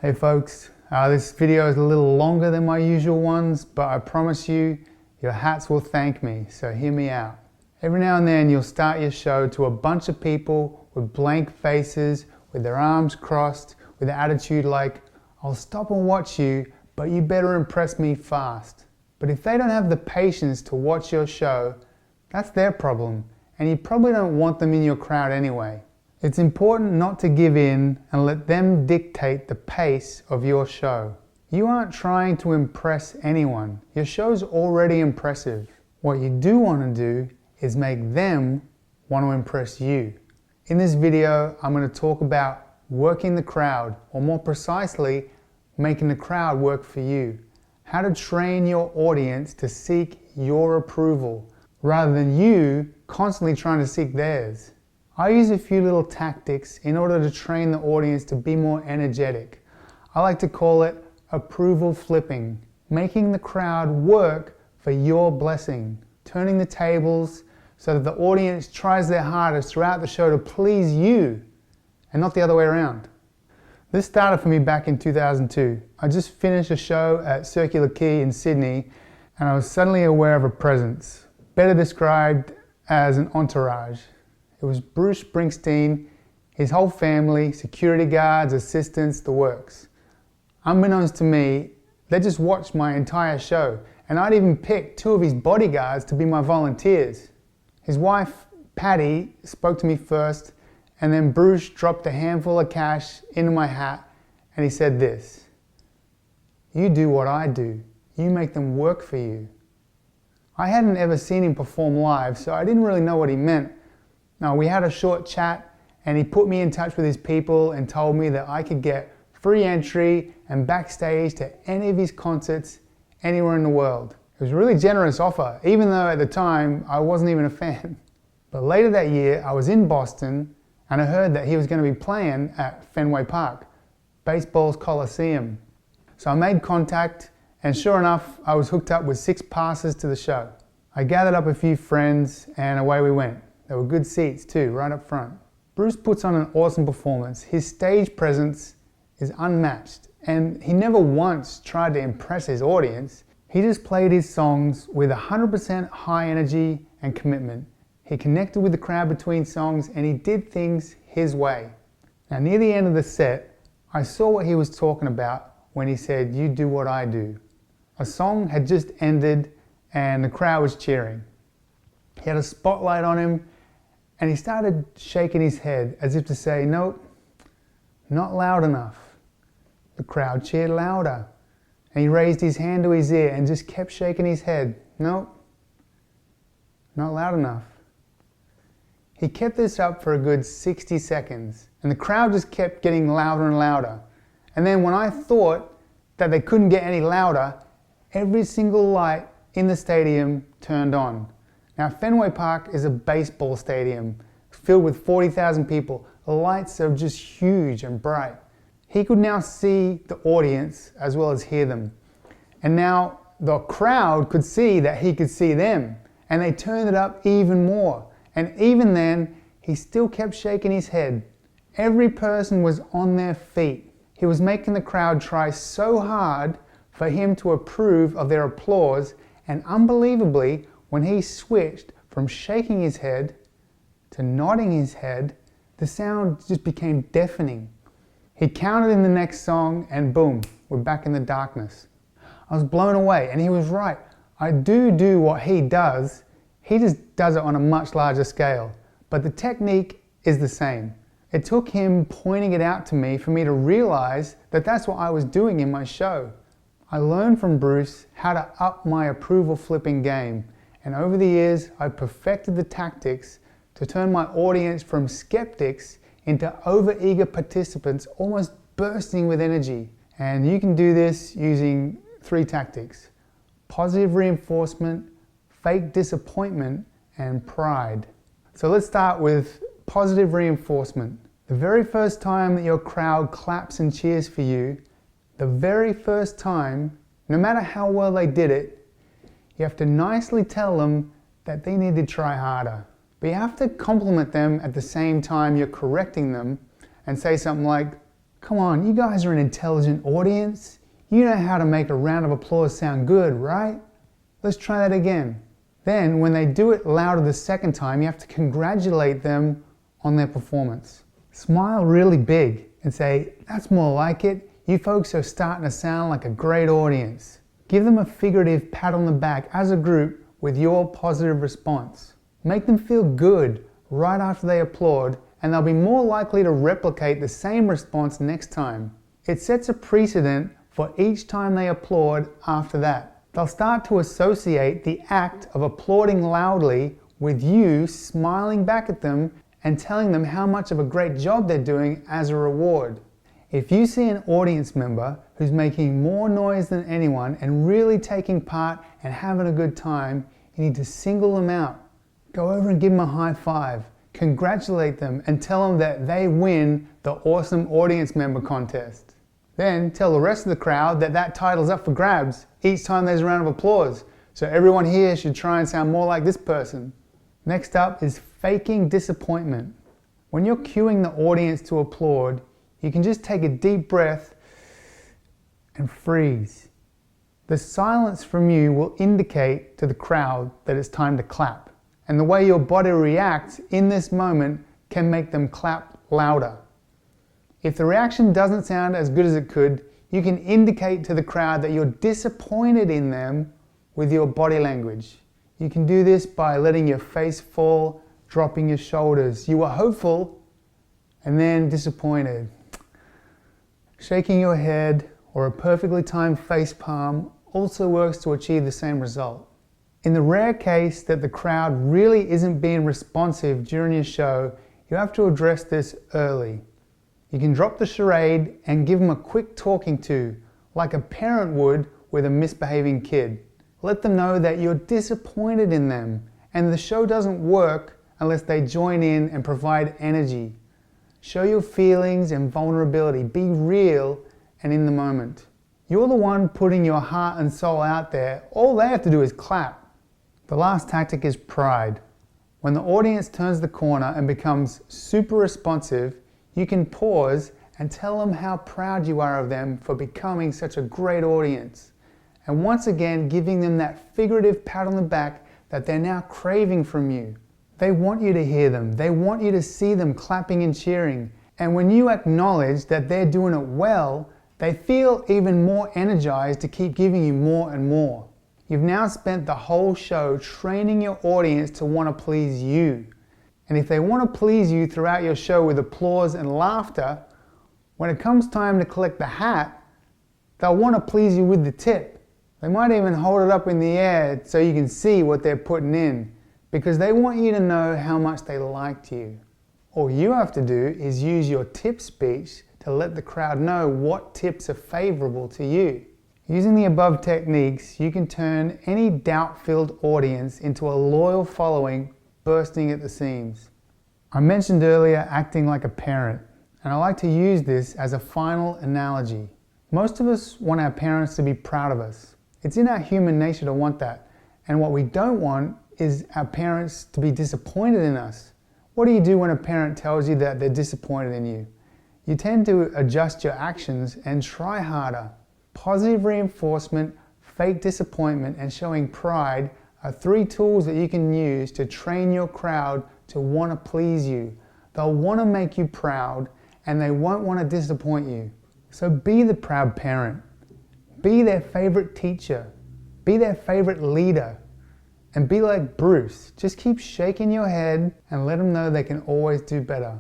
Hey folks, this video is a little longer than my usual ones, but I promise you, your hats will thank me, so hear me out. Every now and then you'll start your show to a bunch of people with blank faces, with their arms crossed, with an attitude like, I'll stop and watch you, but you better impress me fast. But if they don't have the patience to watch your show, that's their problem, and you probably don't want them in your crowd anyway. It's important not to give in and let them dictate the pace of your show. You aren't trying to impress anyone. Your show's already impressive. What you do want to do is make them want to impress you. In this video, I'm going to talk about working the crowd, or more precisely, making the crowd work for you. How to train your audience to seek your approval, rather than you constantly trying to seek theirs. I use a few little tactics in order to train the audience to be more energetic. I like to call it approval flipping, making the crowd work for your blessing, turning the tables so that the audience tries their hardest throughout the show to please you and not the other way around. This started for me back in 2002. I just finished a show at Circular Quay in Sydney and I was suddenly aware of a presence, better described as an entourage. It was Bruce Springsteen, his whole family, security guards, assistants, the works. Unbeknownst to me, they just watched my entire show, and I'd even picked 2 of his bodyguards to be my volunteers. His wife, Patty, spoke to me first, and then Bruce dropped a handful of cash into my hat, and he said this: "You do what I do. You make them work for you." I hadn't ever seen him perform live, so I didn't really know what he meant. Now, we had a short chat and he put me in touch with his people and told me that I could get free entry and backstage to any of his concerts anywhere in the world. It was a really generous offer, even though at the time I wasn't even a fan. But later that year, I was in Boston and I heard that he was going to be playing at Fenway Park, baseball's Coliseum. So I made contact, and sure enough, I was hooked up with 6 passes to the show. I gathered up a few friends and away we went. There were good seats too, right up front. Bruce puts on an awesome performance. His stage presence is unmatched, and he never once tried to impress his audience. He just played his songs with 100% high energy and commitment. He connected with the crowd between songs, and he did things his way. Now, near the end of the set, I saw what he was talking about when he said, "You do what I do." A song had just ended, and the crowd was cheering. He had a spotlight on him, and he started shaking his head as if to say, "Nope, not loud enough." The crowd cheered louder, and he raised his hand to his ear and just kept shaking his head. "Nope, not loud enough." He kept this up for a good 60 seconds, and the crowd just kept getting louder and louder. And then when I thought that they couldn't get any louder, every single light in the stadium turned on. Now, Fenway Park is a baseball stadium filled with 40,000 people. The lights are just huge and bright. He could now see the audience as well as hear them. And now the crowd could see that he could see them, and they turned it up even more. And even then, he still kept shaking his head. Every person was on their feet. He was making the crowd try so hard for him to approve of their applause, and unbelievably, when he switched from shaking his head to nodding his head, the sound just became deafening. He counted in the next song and boom, we're back in the darkness. I was blown away, and he was right. I do what he does. He just does it on a much larger scale. But the technique is the same. It took him pointing it out to me for me to realize that that's what I was doing in my show. I learned from Bruce how to up my approval flipping game. And over the years, I've perfected the tactics to turn my audience from skeptics into over-eager participants, almost bursting with energy. And you can do this using 3 tactics: positive reinforcement, fake disappointment, and pride. So let's start with positive reinforcement. The very first time that your crowd claps and cheers for you, the very first time, no matter how well they did it, you have to nicely tell them that they need to try harder. But you have to compliment them at the same time you're correcting them and say something like, Come on, you guys are an intelligent audience. You know how to make a round of applause sound good, right? Let's try that again. Then, when they do it louder the second time, you have to congratulate them on their performance. Smile really big and say, "That's more like it. You folks are starting to sound like a great audience." Give them a figurative pat on the back as a group with your positive response. Make them feel good right after they applaud, and they'll be more likely to replicate the same response next time. It sets a precedent for each time they applaud after that. They'll start to associate the act of applauding loudly with you smiling back at them and telling them how much of a great job they're doing as a reward. If you see an audience member who's making more noise than anyone and really taking part and having a good time, you need to single them out. Go over and give them a high five. Congratulate them and tell them that they win the Awesome Audience Member Contest. Then tell the rest of the crowd that that title's up for grabs each time there's a round of applause. So everyone here should try and sound more like this person. Next up is faking disappointment. When you're cueing the audience to applaud, you can just take a deep breath and freeze. The silence from you will indicate to the crowd that it's time to clap. And the way your body reacts in this moment can make them clap louder. If the reaction doesn't sound as good as it could, you can indicate to the crowd that you're disappointed in them with your body language. You can do this by letting your face fall, dropping your shoulders. You were hopeful and then disappointed. Shaking your head or a perfectly timed face palm also works to achieve the same result. In the rare case that the crowd really isn't being responsive during your show, you have to address this early. You can drop the charade and give them a quick talking to, like a parent would with a misbehaving kid. Let them know that you're disappointed in them and the show doesn't work unless they join in and provide energy. Show your feelings and vulnerability. Be real and in the moment. You're the one putting your heart and soul out there. All they have to do is clap. The last tactic is pride. When the audience turns the corner and becomes super responsive, you can pause and tell them how proud you are of them for becoming such a great audience. And once again, giving them that figurative pat on the back that they're now craving from you. They want you to hear them. They want you to see them clapping and cheering. And when you acknowledge that they're doing it well, they feel even more energized to keep giving you more and more. You've now spent the whole show training your audience to want to please you. And if they want to please you throughout your show with applause and laughter, when it comes time to collect the hat, they'll want to please you with the tip. They might even hold it up in the air so you can see what they're putting in, because they want you to know how much they liked you. All you have to do is use your tip speech to let the crowd know what tips are favorable to you. Using the above techniques, you can turn any doubt-filled audience into a loyal following bursting at the seams. I mentioned earlier acting like a parent, and I like to use this as a final analogy. Most of us want our parents to be proud of us. It's in our human nature to want that, and what we don't want is our parents to be disappointed in us. What do you do when a parent tells you that they're disappointed in you? You tend to adjust your actions and try harder. Positive reinforcement, fake disappointment, and showing pride are 3 tools that you can use to train your crowd to want to please you. They'll want to make you proud and they won't want to disappoint you. So be the proud parent. Be their favorite teacher. Be their favorite leader. And be like Bruce. Just keep shaking your head and let them know they can always do better.